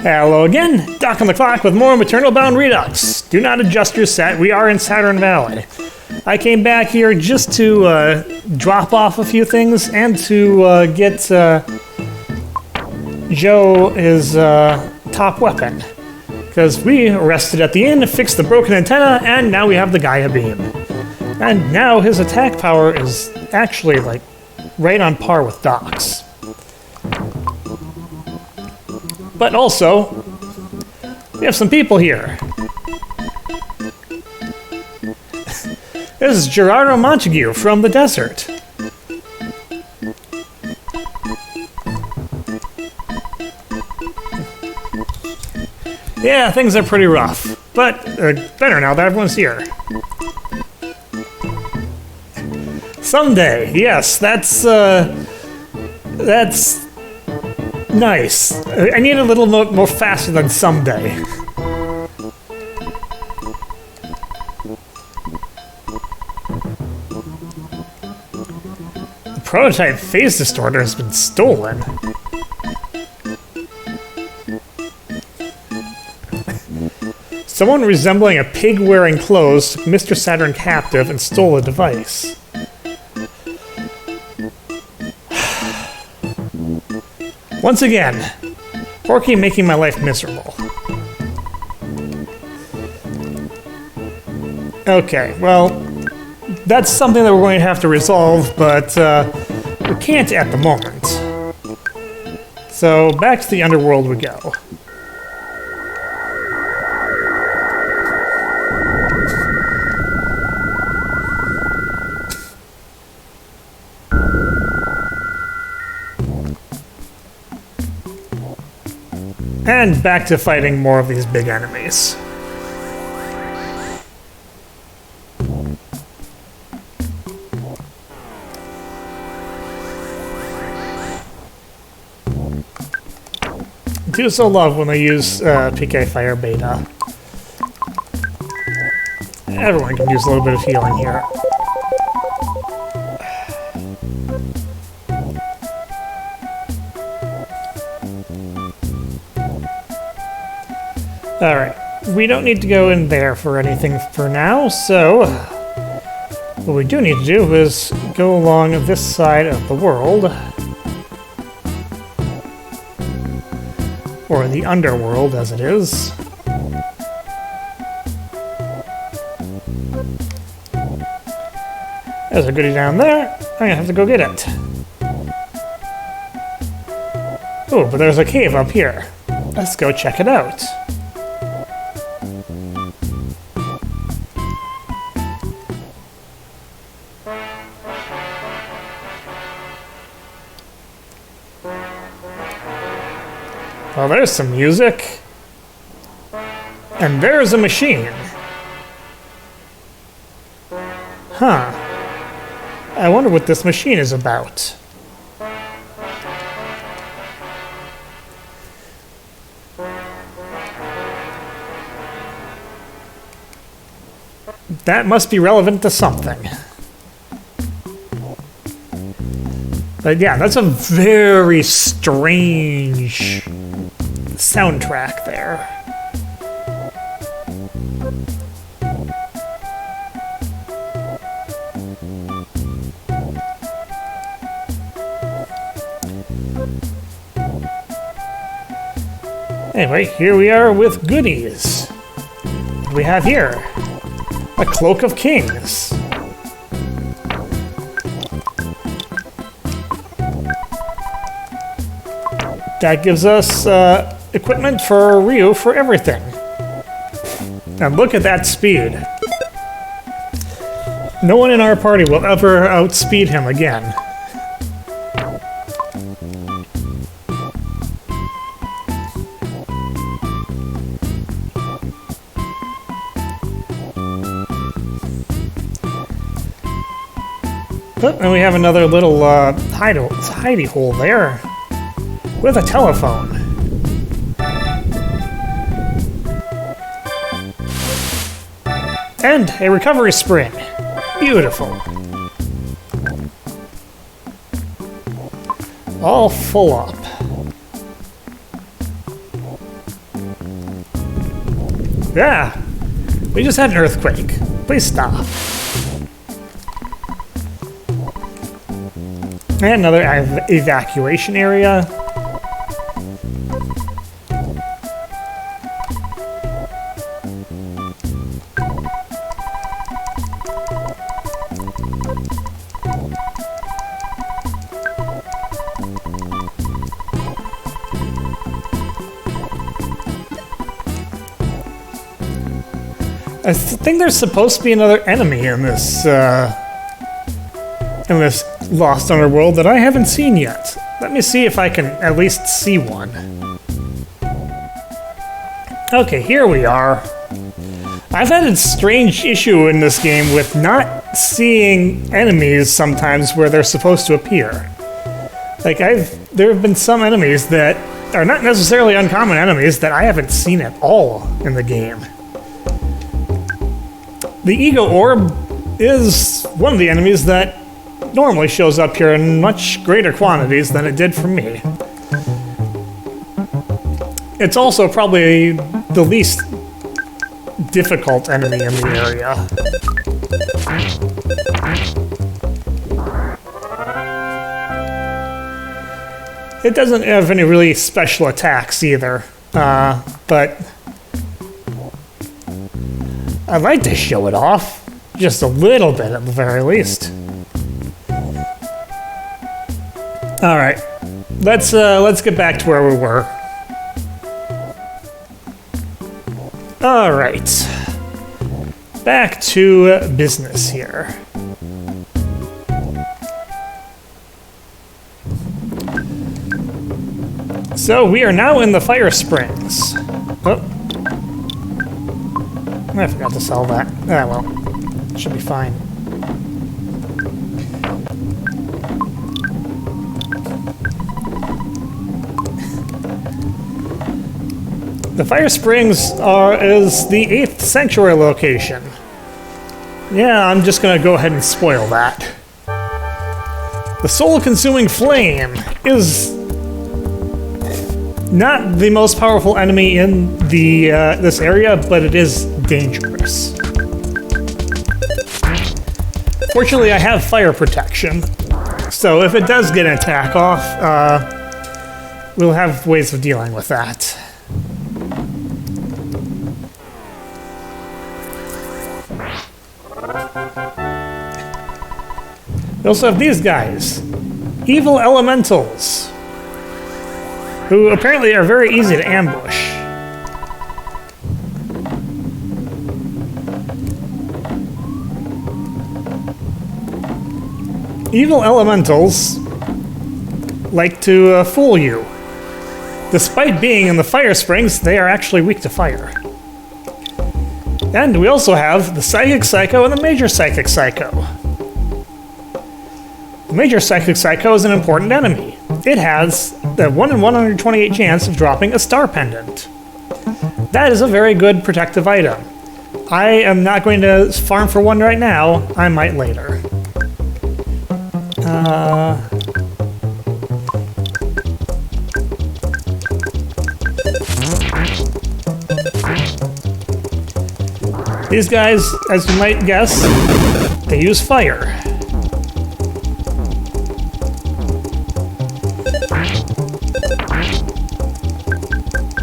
Hello again, Doc on the clock with more MaternalBound Redux. Do not adjust your set, we are in Saturn Valley. I came back here just to drop off a few things and to get Joe his top weapon. Because we rested at the inn, fixed the broken antenna, and now we have the Gaia beam. And now his attack power is actually like right on par with Doc's. But also, we have some people here. This is Gerardo Montague from the desert. Yeah, things are pretty rough, but better now that everyone's here. Someday, yes, that's nice. I need a little more faster than someday. The prototype phase distorter has been stolen. Someone resembling a pig wearing clothes took Mr. Saturn captive and stole the device. Once again, Porky making my life miserable. Okay, well, that's something that we're going to have to resolve, but we can't at the moment. So back to the underworld we go. And back to fighting more of these big enemies. I do so love when they use PK Fire Beta. Everyone can use a little bit of healing here. Alright, we don't need to go in there for anything for now, so what we do need to do is go along this side of the world, or the underworld as it is. There's a goodie down there, I'm gonna have to go get it. Oh, but there's a cave up here. Let's go check it out. Well, there's some music. And there's a machine. Huh. I wonder what this machine is about. That must be relevant to something. But yeah, that's a very strange soundtrack there. Anyway, here we are with goodies. What do we have here? A Cloak of Kings. That gives us equipment for Ryu for everything. And look at that speed. No one in our party will ever outspeed him again. Oh, and we have another little hidey hole there with a telephone. And a recovery spring. Beautiful. All full up. Yeah, we just had an earthquake. Please stop. And another evacuation area. I think there's supposed to be another enemy in this Lost Underworld that I haven't seen yet. Let me see if I can at least see one. Okay, here we are. I've had a strange issue in this game with not seeing enemies sometimes where they're supposed to appear. Like, there have been some enemies that are not necessarily uncommon enemies that I haven't seen at all in the game. The Ego Orb is one of the enemies that normally shows up here in much greater quantities than it did for me. It's also probably the least difficult enemy in the area. It doesn't have any really special attacks either, but I'd like to show it off, just a little bit at the very least. All right, let's get back to where we were. All right, back to business here. So we are now in the Fire Springs. Oh. I forgot to sell that. Ah, well, should be fine. The Fire Springs is the 8th sanctuary location. Yeah, I'm just gonna go ahead and spoil that. The soul-consuming flame is not the most powerful enemy in the this area, but it is dangerous. Fortunately, I have fire protection, so if it does get an attack off, we'll have ways of dealing with that. We also have these guys, evil elementals, who apparently are very easy to ambush. Evil elementals like to fool you. Despite being in the Fire Springs, they are actually weak to fire. And we also have the Psychic Psycho and the Major Psychic Psycho. The Major Psychic Psycho is an important enemy. It has the 1 in 128 chance of dropping a star pendant. That is a very good protective item. I am not going to farm for one right now. I might later. These guys, as you might guess, they use fire.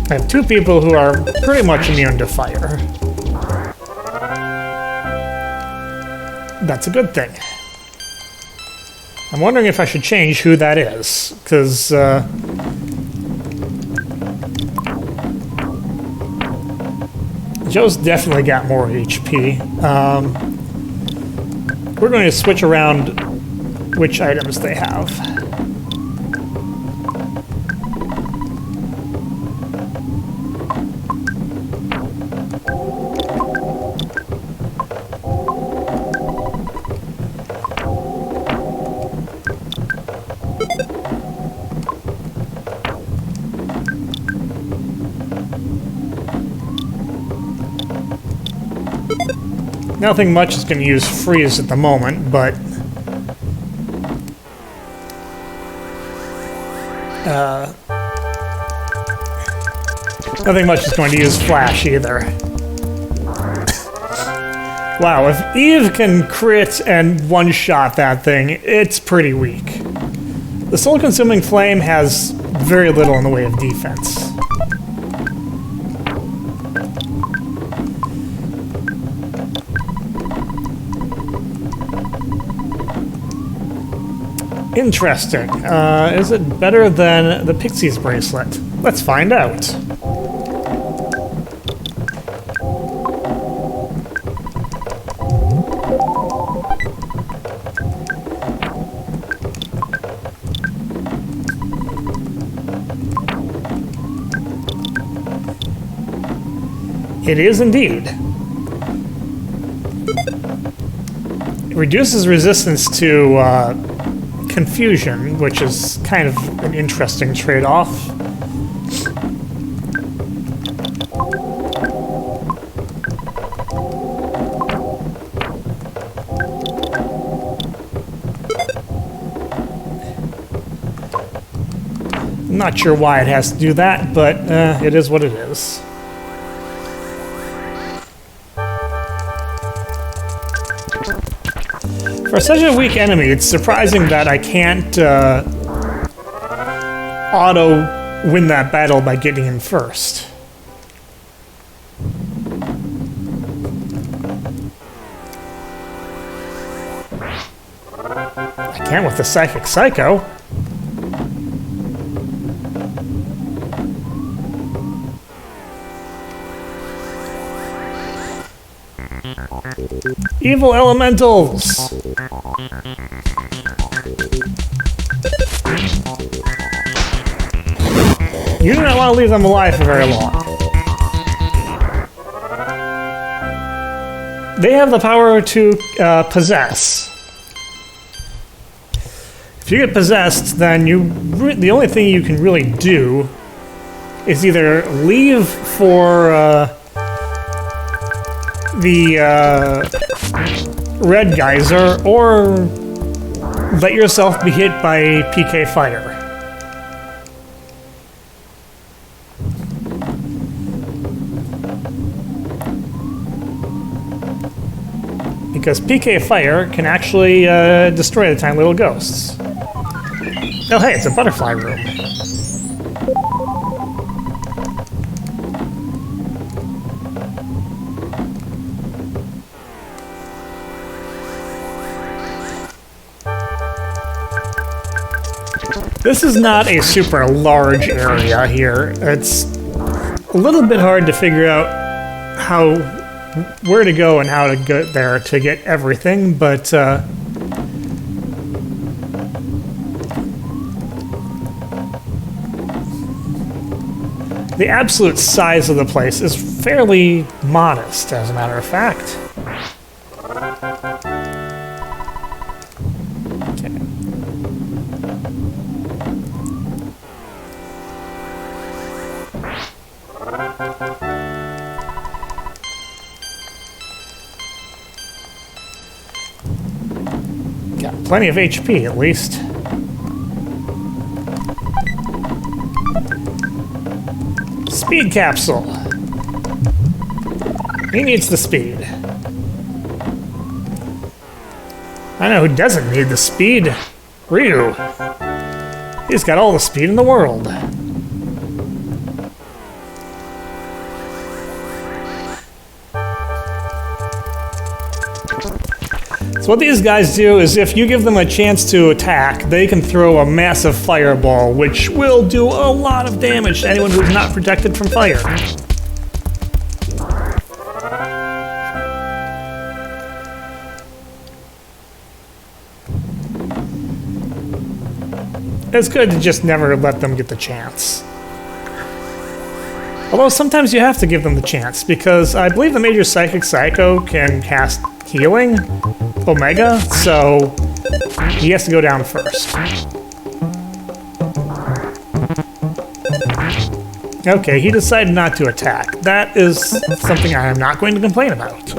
I have 2 people who are pretty much immune to fire. That's a good thing. I'm wondering if I should change who that is, because Joe's definitely got more HP. We're going to switch around which items they have. Nothing much is going to use freeze at the moment, but nothing much is going to use flash either. Wow, if Eve can crit and one-shot that thing, it's pretty weak. The soul-consuming flame has very little in the way of defense. Interesting. Is it better than the Pixie's bracelet? Let's find out. It is indeed. It reduces resistance to confusion, which is kind of an interesting trade-off. I'm not sure why it has to do that, but it is what it is. For such a weak enemy, it's surprising that I can't auto-win that battle by getting in first. I can with the Psychic Psycho. Evil elementals! You do not want to leave them alive for very long. They have the power to possess. If you get possessed, then the only thing you can really do is either leave for the red geyser, or let yourself be hit by PK fire. Because PK fire can actually destroy the tiny little ghosts. Oh hey, it's a butterfly room. This is not a super large area here. It's a little bit hard to figure out where to go and how to get there to get everything, but the absolute size of the place is fairly modest, as a matter of fact. Plenty of HP, at least. Speed capsule. He needs the speed. I know who doesn't need the speed. Ryu. He's got all the speed in the world. So what these guys do is if you give them a chance to attack, they can throw a massive fireball, which will do a lot of damage to anyone who's not protected from fire. It's good to just never let them get the chance. Although sometimes you have to give them the chance, because I believe the Major Psychic Psycho can cast healing, Omega, so he has to go down first. Okay, he decided not to attack. That is something I am not going to complain about.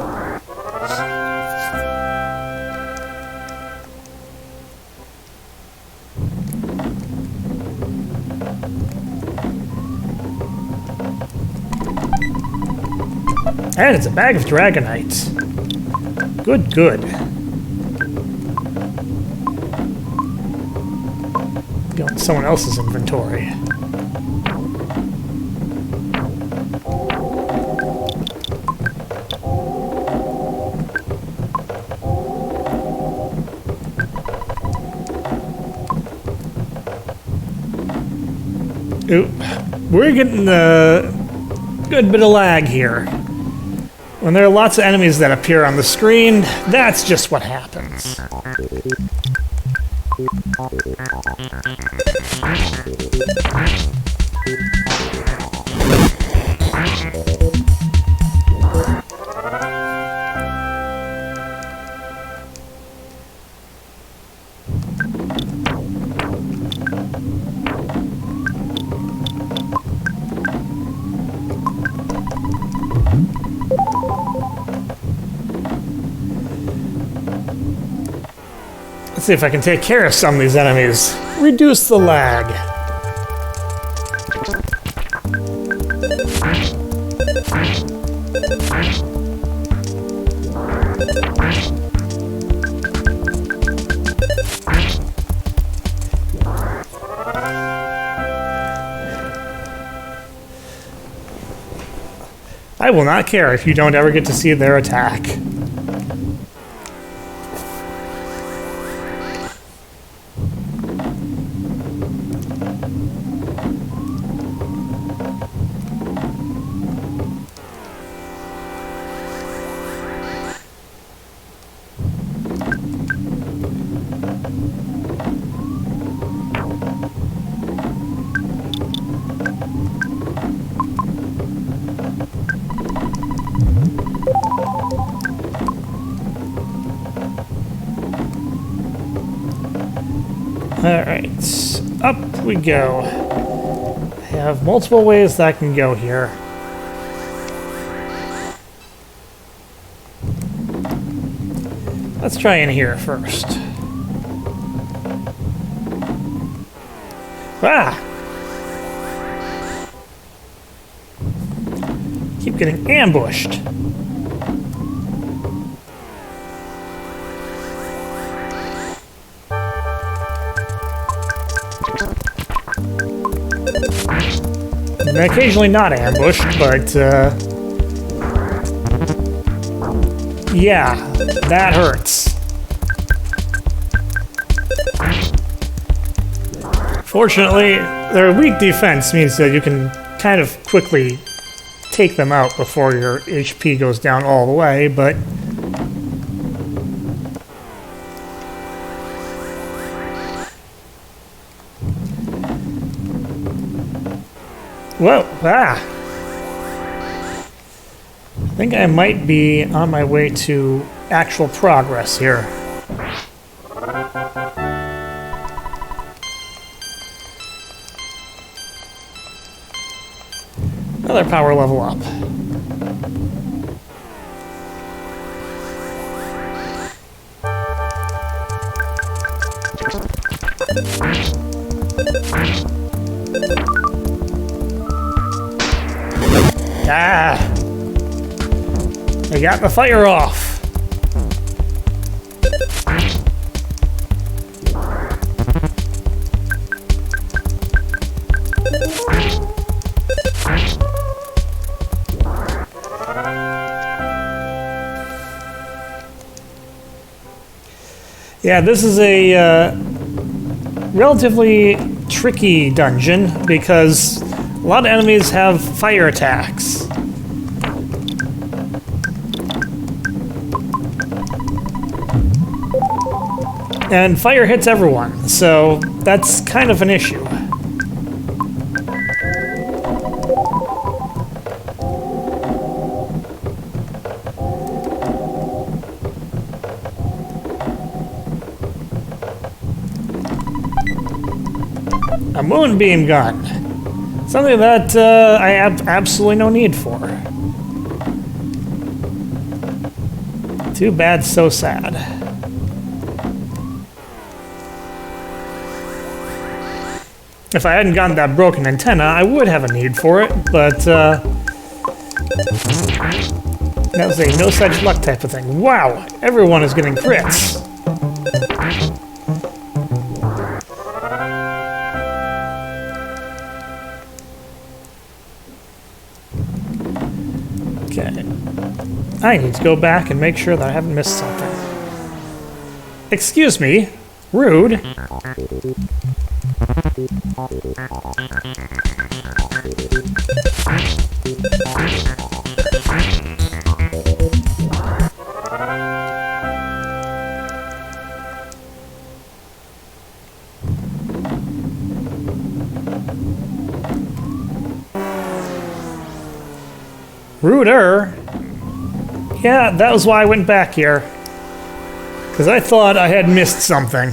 And it's a bag of Dragonite. Good, good. Go in someone else's inventory. Ooh, we're getting a good bit of lag here. When there are lots of enemies that appear on the screen, that's just what happens. Let's see if I can take care of some of these enemies. Reduce the lag. I will not care if you don't ever get to see their attack. Alright, up we go. I have multiple ways that I can go here. Let's try in here first. Ah! Keep getting ambushed. I'm occasionally not ambushed, but yeah, that hurts. Fortunately, their weak defense means that you can kind of quickly take them out before your HP goes down all the way, but whoa, ah! I think I might be on my way to actual progress here. Another power level up. Ah! I got the fire off. Yeah, this is a relatively tricky dungeon because a lot of enemies have fire attacks. And fire hits everyone, so that's kind of an issue. A moonbeam gun. Something that I have absolutely no need for. Too bad, so sad. If I hadn't gotten that broken antenna, I would have a need for it, but That was a no such luck type of thing. Wow, everyone is getting crits. Okay. I need to go back and make sure that I haven't missed something. Excuse me. Rude. Ruder? Yeah, that was why I went back here. Because I thought I had missed something.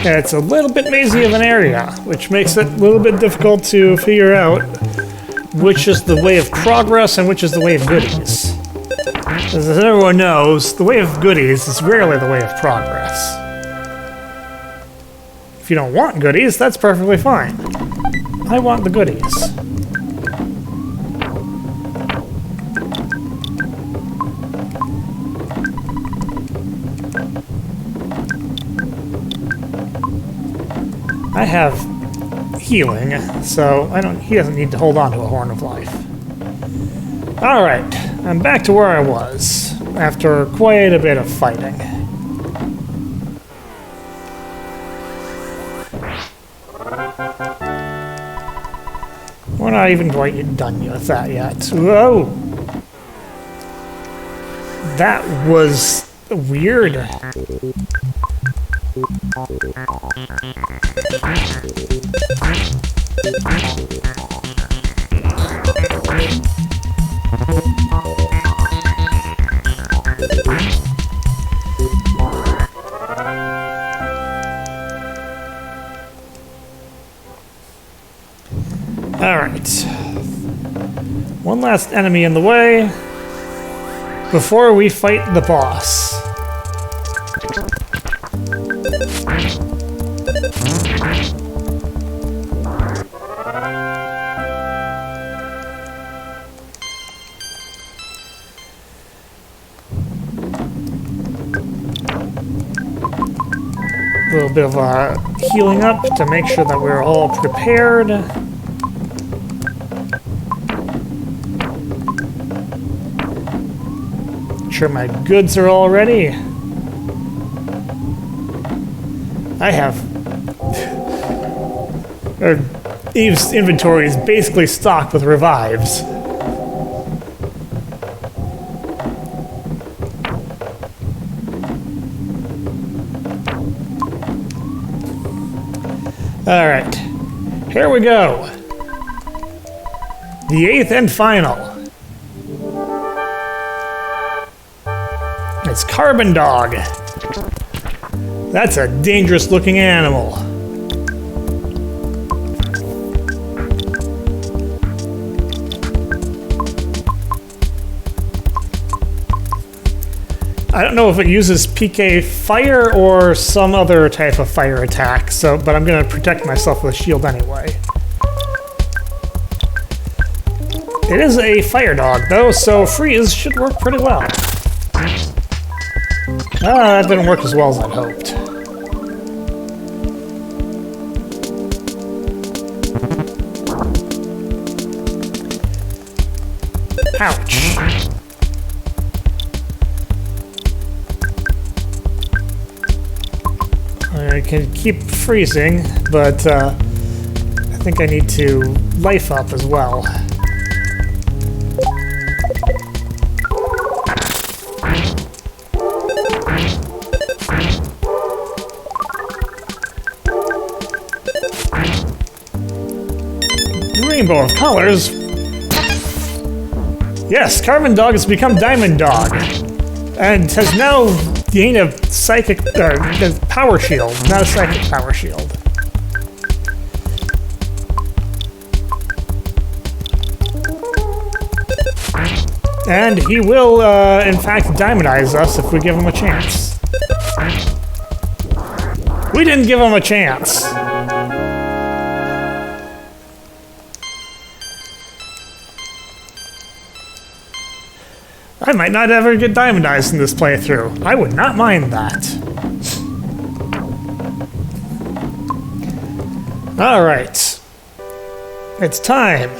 Yeah, it's a little bit mazy of an area, which makes it a little bit difficult to figure out which is the way of progress and which is the way of goodies. As everyone knows, the way of goodies is rarely the way of progress. If you don't want goodies, that's perfectly fine. I want the goodies. I have healing, so he doesn't need to hold on to a Horn of Life. Alright, I'm back to where I was, after quite a bit of fighting. We're not even quite done with that yet. Whoa! That was weird. Alright. One last enemy in the way before we fight the boss. A little bit of healing up to make sure that we're all prepared. Make sure my goods are all ready. I have... Eve's inventory is basically stocked with revives. Alright, here we go. The 8th and final. It's Carbon Dog. That's a dangerous looking animal. I don't know if it uses PK fire or some other type of fire attack, but I'm going to protect myself with a shield anyway. It is a fire dog, though, so freeze should work pretty well. That didn't work as well as I'd hoped. Ouch. I can keep freezing, but I think I need to life up as well. Rainbow of colors. Yes, Carbon Dog has become Diamond Dog, and has now gained a psychic power shield, not a psychic power shield. And he will, in fact, diamondize us if we give him a chance. We didn't give him a chance. I might not ever get diamondized in this playthrough. I would not mind that. Alright. It's time.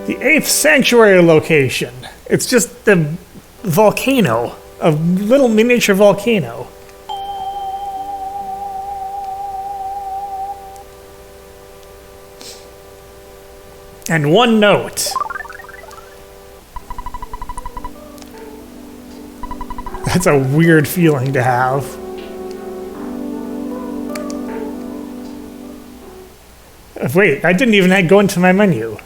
The 8th sanctuary location. It's just the volcano. A little miniature volcano. And one note. That's a weird feeling to have. Wait, I didn't even go into my menu.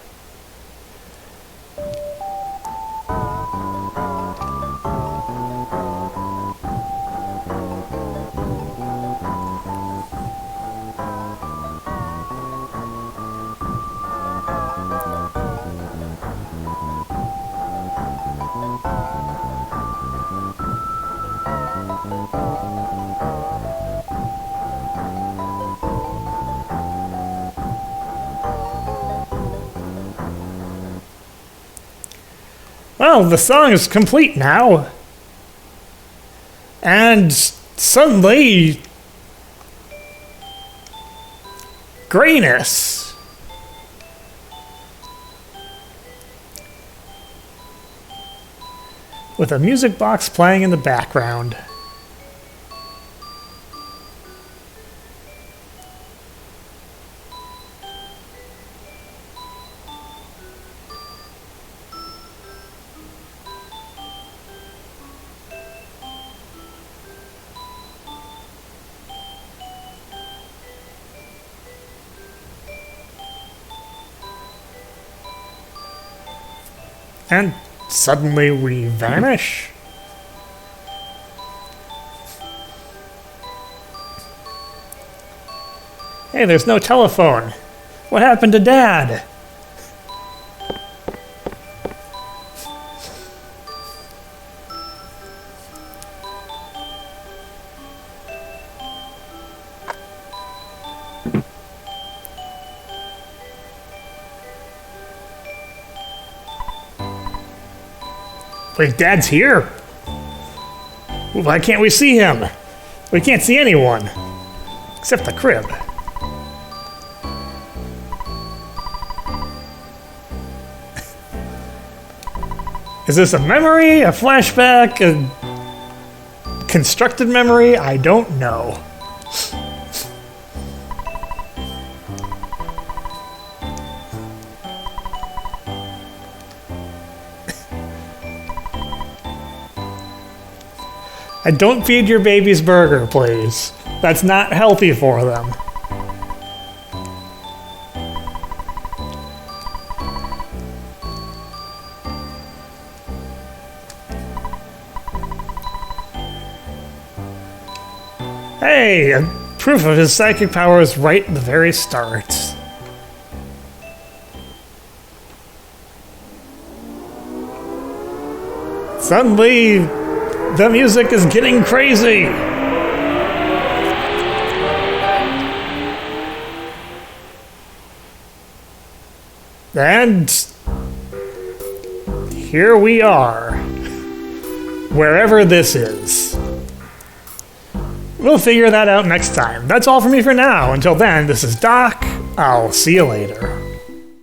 Well, the song is complete now. And suddenly... grayness. With a music box playing in the background. And suddenly we vanish. Hey, there's no telephone. What happened to Dad? Wait, Dad's here? Why can't we see him? We can't see anyone. Except the crib. Is this a memory? A flashback? A constructed memory? I don't know. And don't feed your babies burger, please. That's not healthy for them. Hey, proof of his psychic powers right at the very start. Suddenly, the music is getting crazy. And here we are, wherever this is. We'll figure that out next time. That's all for me for now. Until then, this is Doc. I'll see you later.